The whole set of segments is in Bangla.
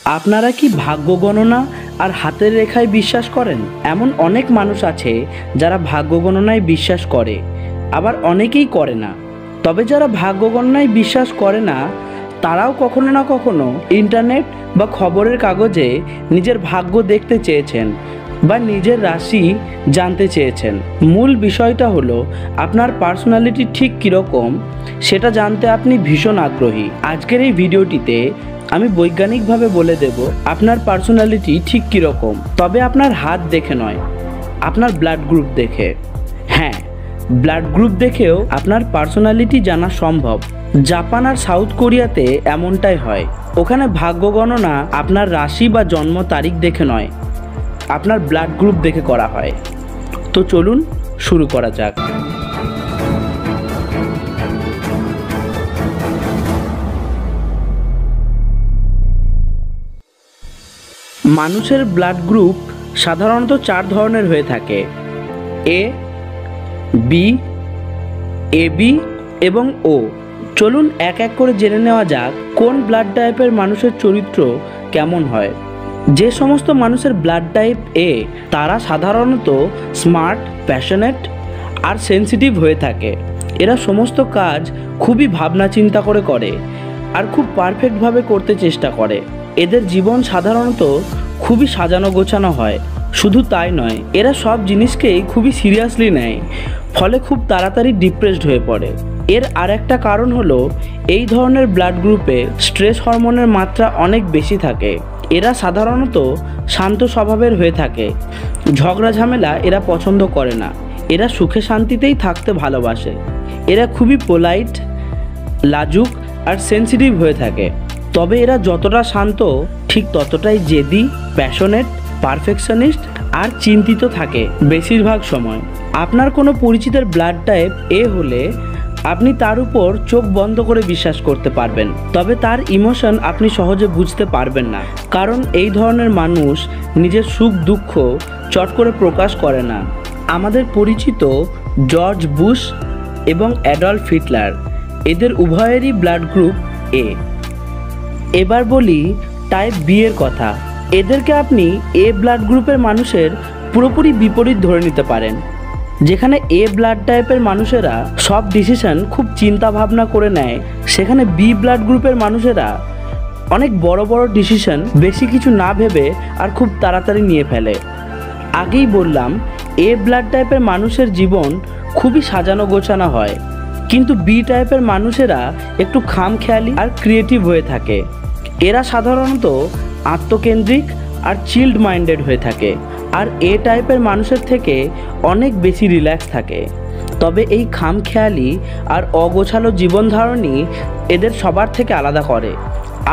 আপনারা কি ভাগ্য গণনা আর হাতের রেখায় বিশ্বাস করেন? এমন অনেক মানুষ আছে যারা ভাগ্য গণনায় বিশ্বাস করে, আবার অনেকেই করে না। তবে যারা ভাগ্য গণনায় বিশ্বাস করে না তারাও কখনো না কখনো ইন্টারনেট বা খবরের কাগজে নিজের ভাগ্য দেখতে চেয়েছেন বা নিজের রাশি জানতে চেয়েছেন। মূল বিষয়টা হলো আপনার পার্সোনালিটি ঠিক কীরকম সেটা জানতে আপনি ভীষণ আগ্রহী। আজকের এই ভিডিওটিতে আমি বৈজ্ঞানিকভাবে বলে দেব আপনার পার্সোনালিটি ঠিক কীরকম, তবে আপনার হাত দেখে নয়, আপনার ব্লাড গ্রুপ দেখে। হ্যাঁ, ব্লাড গ্রুপ দেখেও আপনার পার্সোনালিটি জানা সম্ভব। জাপান আর সাউথ কোরিয়াতে এমনটাই হয়। ওখানে ভাগ্য গণনা আপনার রাশি বা জন্ম তারিখ দেখে নয়, আপনার ব্লাড গ্রুপ দেখে করা হয়। তো চলুন শুরু করা যাক। মানুষের ব্লাড গ্রুপ সাধারণত 4 ধরনের হয়ে থাকে: এ, বি, এবি এবং ও। চলুন এক এক করে জেনে নেওয়া যাক কোন ব্লাড টাইপের মানুষের চরিত্র কেমন হয়। যে সমস্ত মানুষের ব্লাড টাইপ এ তারা সাধারণত স্মার্ট, প্যাশনেট আর সেন্সিটিভ হয়ে থাকে। এরা সমস্ত কাজ খুবই ভাবনা চিন্তা করে আর খুব পারফেক্টভাবে করতে চেষ্টা করে। এদের জীবন সাধারণত খুবই সাজানো গোছানো হয়। শুধু তাই নয়, এরা সব জিনিসকেই খুবই সিরিয়াসলি নেয়, ফলে খুব তাড়াতাড়ি ডিপ্রেসড হয়ে পড়ে। এর আরেকটা কারণ হলো এই ধরনের ব্লাড গ্রুপে স্ট্রেস হরমোনের মাত্রা অনেক বেশি থাকে। এরা সাধারণত শান্ত স্বভাবের হয়ে থাকে, ঝগড়া ঝামেলা এরা পছন্দ করে না। এরা সুখে শান্তিতেই থাকতে ভালোবাসে। এরা খুবই পোলাইট, লাজুক আর সেন্সিটিভ হয়ে থাকে। তবে এরা যতটা শান্ত ঠিক ততটাই জেদি, প্যাশনেট, পারফেকশনিস্ট আর চিন্তিত থাকে বেশিরভাগ সময়। আপনার কোনো পরিচিতের ব্লাড টাইপ এ হলে আপনি তার উপর চোখ বন্ধ করে বিশ্বাস করতে পারবেন, তবে তার ইমোশন আপনি সহজে বুঝতে পারবেন না, কারণ এই ধরনের মানুষ নিজের সুখ দুঃখ চট করে প্রকাশ করে না। আমাদের পরিচিত জর্জ বুশ এবং অ্যাডলফ হিটলার, এদের উভয়েরই ব্লাড গ্রুপ এ। এবার বলি টাইপ বি এর কথা। এদেরকে আপনি এ ব্লাড গ্রুপের মানুষের পুরোপুরি বিপরীত ধরে নিতে পারেন। যেখানে এ ব্লাড টাইপের মানুষেরা সব ডিসিশন খুব চিন্তা ভাবনা করে নেয়, সেখানে বি ব্লাড গ্রুপের মানুষেরা অনেক বড় বড় ডিসিশন বেশি কিছু না ভেবে আর খুব তাড়াতাড়ি নিয়ে ফেলে। আগেই বললাম এ ব্লাড টাইপের মানুষের জীবন খুবই সাজানো গোছানো হয়, কিন্তু বি টাইপের মানুষেরা একটু খামখেয়ালি আর ক্রিয়েটিভ হয়ে থাকে। এরা সাধারণত আত্মকেন্দ্রিক আর চিল্ড মাইন্ডেড হয়ে থাকে, আর এ টাইপের মানুষের থেকে অনেক বেশি রিল্যাক্স থাকে। তবে এই খামখেয়ালি আর অগোছালো জীবনধারণই এদের সবার থেকে আলাদা করে,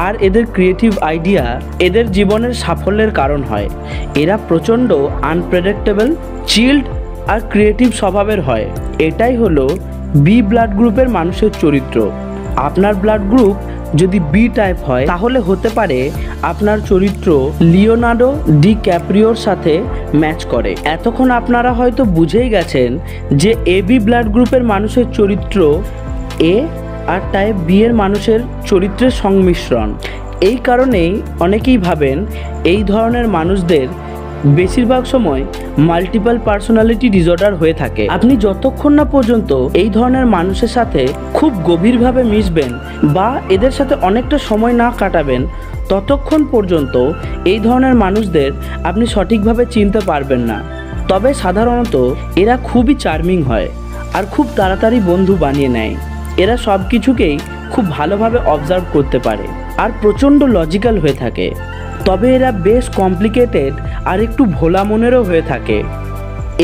আর এদের ক্রিয়েটিভ আইডিয়া এদের জীবনের সাফল্যের কারণ হয়। এরা প্রচণ্ড আনপ্রেডিক্টেবল, চিল্ড আর ক্রিয়েটিভ স্বভাবের হয়। এটাই হলো বি ব্লাড গ্রুপের মানুষের চরিত্র। আপনার ব্লাড গ্রুপ যদি বি টাইপ হয় তাহলে হতে পারে আপনার চরিত্র লিওনার্দো ডি ক্যাপ্রিওর সাথে ম্যাচ করে। এতক্ষণ আপনারা হয়তো বুঝেই গেছেন যে এবি ব্লাড গ্রুপের মানুষের চরিত্র এ আর টাইপ বি এর মানুষের চরিত্রের সংমিশ্রণ। এই কারণেই অনেকেই ভাবেন এই ধরনের মানুষদের বেশিরভাগ সময় মাল্টিপল পার্সোনালিটি ডিসঅর্ডার হয়ে থাকে। আপনি যতক্ষণ না পর্যন্ত এই ধরনের মানুষের সাথে খুব গভীরভাবে মিশবেন বা এদের সাথে অনেকটা সময় না কাটাবেন, ততক্ষণ পর্যন্ত এই ধরনের মানুষদের আপনি সঠিকভাবে চিনতে পারবেন না। তবে সাধারণত এরা খুবই চার্মিং হয় আর খুব তাড়াতাড়ি বন্ধু বানিয়ে নেয়। এরা সব কিছুকেই খুব ভালোভাবে অবজার্ভ করতে পারে আর প্রচণ্ড লজিক্যাল হয়ে থাকে। তবে এরা বেশ কমপ্লিকেটেড আর একটু ভোলা মনেরও হয়ে থাকে।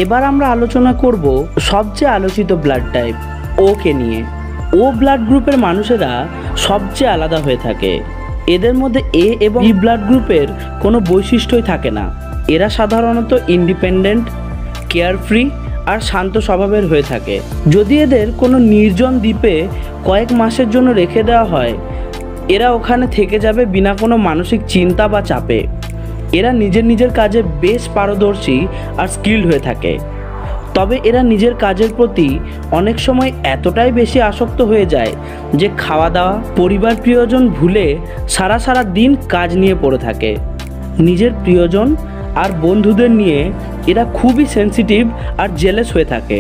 এবার আমরা আলোচনা করব সবচেয়ে আলোচিত ব্লাড টাইপ ও কে নিয়ে। ও ব্লাড গ্রুপের মানুষেরা সবচেয়ে আলাদা হয়ে থাকে। এদের মধ্যে এ এবং বি ব্লাড গ্রুপের কোনো বৈশিষ্ট্যই থাকে না। এরা সাধারণত ইন্ডিপেন্ডেন্ট, কেয়ারফ্রি আর শান্ত স্বভাবের হয়ে থাকে। যদি এদের কোনো নির্জন দ্বীপে কয়েক মাসের জন্য রেখে দেওয়া হয়, এরা ওখানে থেকে যাবে বিনা কোনো মানসিক চিন্তা বা চাপে। এরা নিজের কাজে বেশ পারদর্শী আর স্কিল্ড হয়ে থাকে। তবে এরা নিজের কাজের প্রতি অনেক সময় এতটাই বেশি আসক্ত হয়ে যায় যে খাওয়া দাওয়া, পরিবার প্রিয়জন ভুলে সারা দিন কাজ নিয়ে পড়ে থাকে। নিজের প্রিয়জন আর বন্ধুদের নিয়ে এরা খুবই সেনসিটিভ আর জেলাস হয়ে থাকে।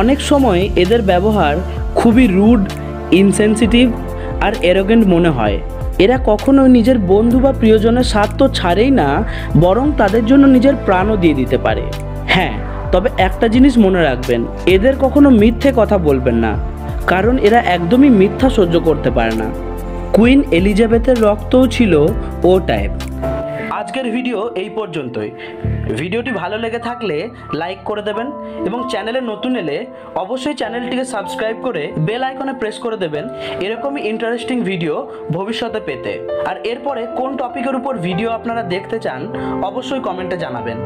অনেক সময় এদের ব্যবহার খুবই রুড, ইনসেনসিটিভ আর অ্যারোগেন্ট মনে হয়। এরা কখনোই নিজের বন্ধু বা প্রিয়জনের স্বার্থ ছাড়েই না, বরং তাদের জন্য নিজের প্রাণও দিয়ে দিতে পারে। হ্যাঁ, তবে একটা জিনিস মনে রাখবেন, এদের কখনো মিথ্যে কথা বলবেন না, কারণ এরা একদমই মিথ্যা সহ্য করতে পারে না। কুইন এলিজাবেথের রক্তও ছিল ও টাইপ। আজকের ভিডিও এই পর্যন্তই। ভিডিওটি ভালো লেগে থাকলে লাইক করে দেবেন এবং চ্যানেলে নতুন এলে অবশ্যই চ্যানেলটিকে সাবস্ক্রাইব করে বেল আইকনে প্রেস করে দেবেন এরকমই ইন্টারেস্টিং ভিডিও ভবিষ্যতে পেতে। আর এরপরে কোন টপিকের উপর ভিডিও আপনারা দেখতে চান অবশ্যই কমেন্টে জানাবেন।